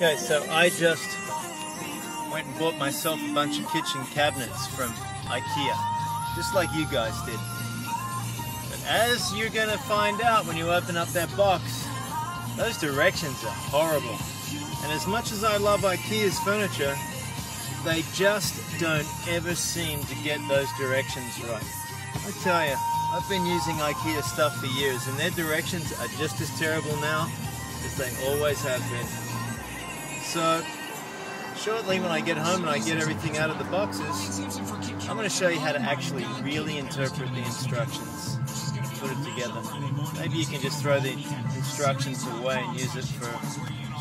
Okay, so I just went and bought myself a bunch of kitchen cabinets from Ikea, just like you guys did. But as you're going to find out when you open up that box, those directions are horrible. And as much as I love Ikea's furniture, they just don't ever seem to get those directions right. I tell you, I've been using Ikea stuff for years, and their directions are just as terrible now as they always have been. So, shortly when I get home and I get everything out of the boxes, I'm going to show you how to actually really interpret the instructions, put it together. Maybe you can just throw the instructions away and use it for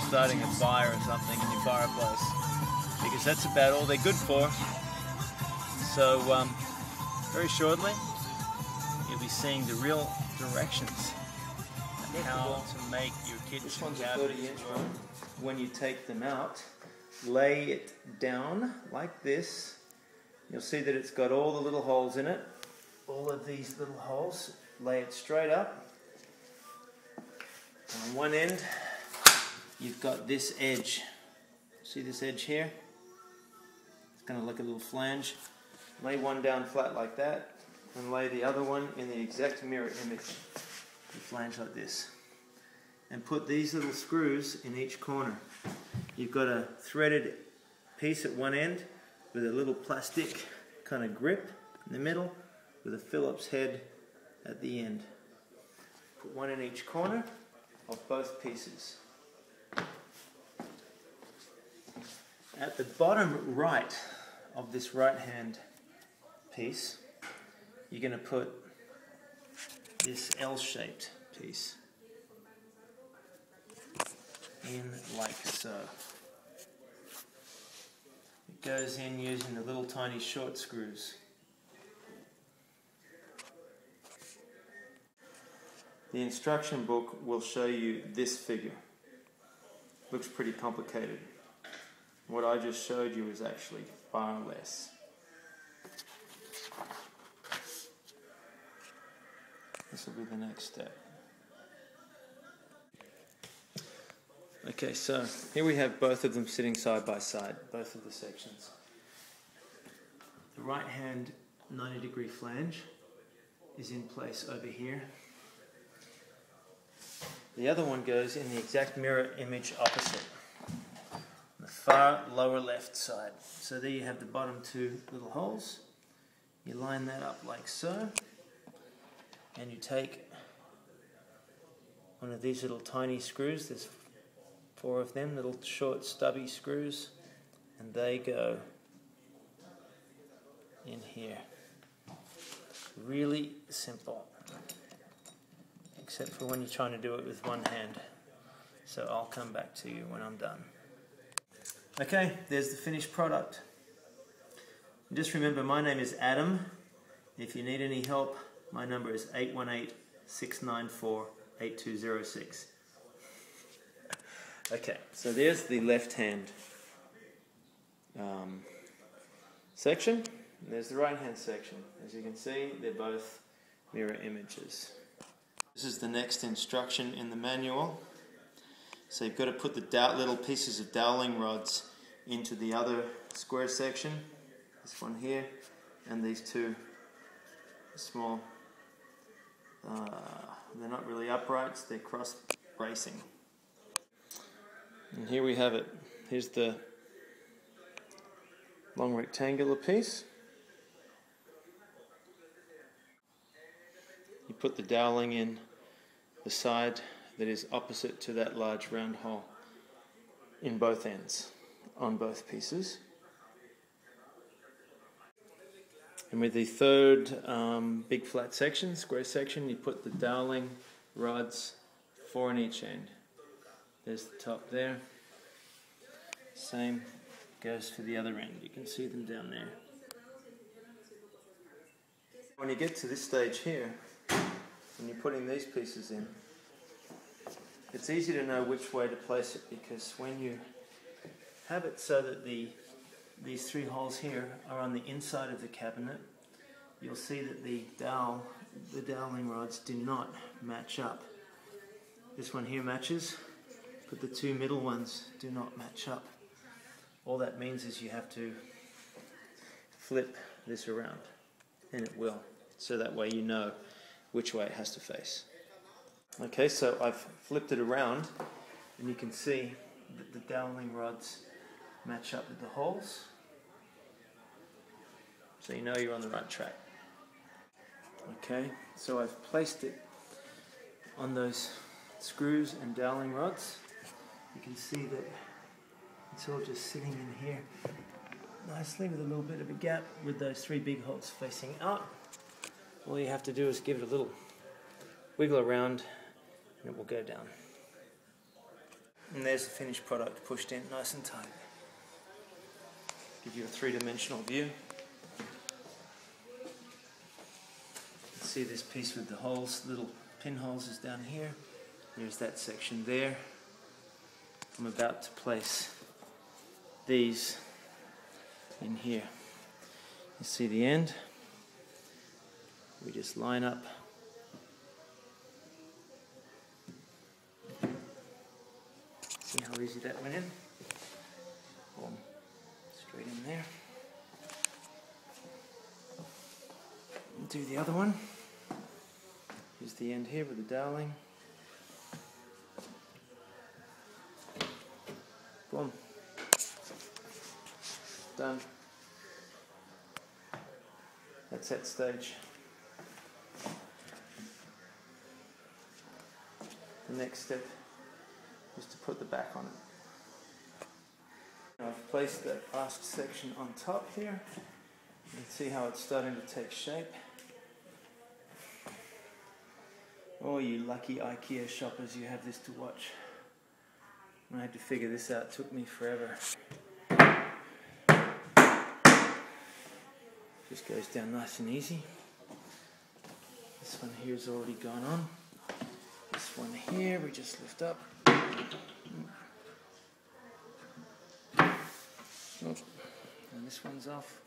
starting a fire or something in your fireplace, because that's about all they're good for. So, very shortly, you'll be seeing the real directions on how to make your kitchen cabinets. When you take them out, lay it down like this. You'll see that it's got all the little holes in it. All of these little holes. Lay it straight up. On one end, you've got this edge. See this edge here? It's going to look a little flange. Lay one down flat like that, and lay the other one in the exact mirror image. The flange like this. And put these little screws in each corner. You've got a threaded piece at one end with a little plastic kind of grip in the middle with a Phillips head at the end. Put one in each corner of both pieces. At the bottom right of this right hand piece, you're going to put this L-shaped piece in like so. It goes in using the little tiny short screws. The instruction book will show you this figure. Looks pretty complicated. What I just showed you is actually far less. This will be the next step. Okay, so here we have both of them sitting side by side, both of the sections. The right hand 90-degree flange is in place over here. The other one goes in the exact mirror image opposite, on the far lower left side. So there you have the bottom two little holes. You line that up like so, and you take one of these little tiny screws. There's 4 of them, little short stubby screws, and they go in here. Really simple, except for when you're trying to do it with one hand. So I'll come back to you when I'm done. Okay, there's the finished product. And just remember, my name is Adam. If you need any help, my number is 818-694-8206. Okay, so there's the left hand section, and there's the right hand section. As you can see, they're both mirror images. This is the next instruction in the manual. So you've got to put the little pieces of doweling rods into the other square section, this one here, and these two small, they're not really uprights, they're cross bracing. And here we have it. Here's the long rectangular piece. You put the doweling in the side that is opposite to that large round hole in both ends, on both pieces. And with the third big flat section, square section, you put the doweling rods 4 on each end. There's the top there. Same goes for the other end. You can see them down there. When you get to this stage here, when you're putting these pieces in, it's easy to know which way to place it, because when you have it so that these 3 holes here are on the inside of the cabinet, you'll see that the doweling rods do not match up. This one here matches, but the two middle ones do not match up. All that means is you have to flip this around, and it will. So that way you know which way it has to face. Okay, so I've flipped it around, and you can see that the doweling rods match up with the holes. So you know you're on the right track. Okay, so I've placed it on those screws and doweling rods. You can see that it's all just sitting in here nicely with a little bit of a gap with those three big holes facing out. All you have to do is give it a little wiggle around and it will go down. And there's the finished product pushed in nice and tight. Give you a three-dimensional view. See this piece with the holes, little pinholes is down here. There's that section there. I'm about to place these in here. You see the end? We just line up. See how easy that went in? Boom. Straight in there. And do the other one. Here's the end here with the doweling. Boom. Done. That's that stage. The next step is to put the back on it. I've placed the last section on top here. You can see how it's starting to take shape. Oh, you lucky Ikea shoppers, you have this to watch. I had to figure this out, it took me forever. Just goes down nice and easy. This one here has already gone on. This one here we just lift up. Oh, and this one's off.